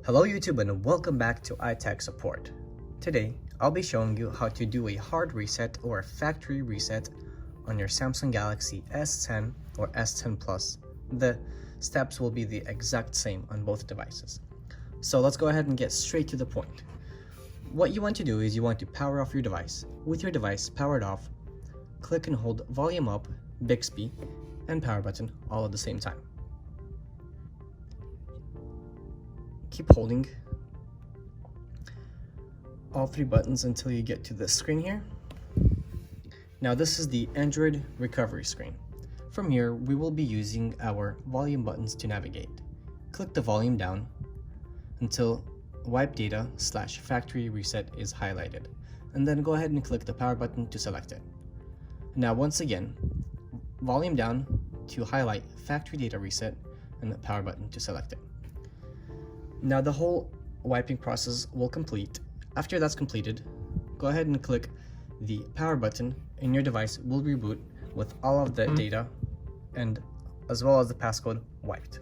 Hello YouTube and welcome back to iTech Support. Today, I'll be showing you how to do a hard reset or a factory reset on your Samsung Galaxy S10 or S10 Plus. The steps will be the exact same on both devices. So let's go ahead and get straight to the point. What you want to do is you want to power off your device. With your device powered off, click and hold volume up, Bixby, and power button all at the same time. Keep holding all three buttons until you get to this screen here. Now this is the Android recovery screen. From here, we will be using our volume buttons to navigate. Click the volume down until wipe data / factory reset is highlighted, and then go ahead and click the power button to select it. Now once again, volume down to highlight factory data reset and the power button to select it. Now the whole wiping process will complete. After that's completed, go ahead and click the power button and your device will reboot with all of the data and as well as the passcode wiped.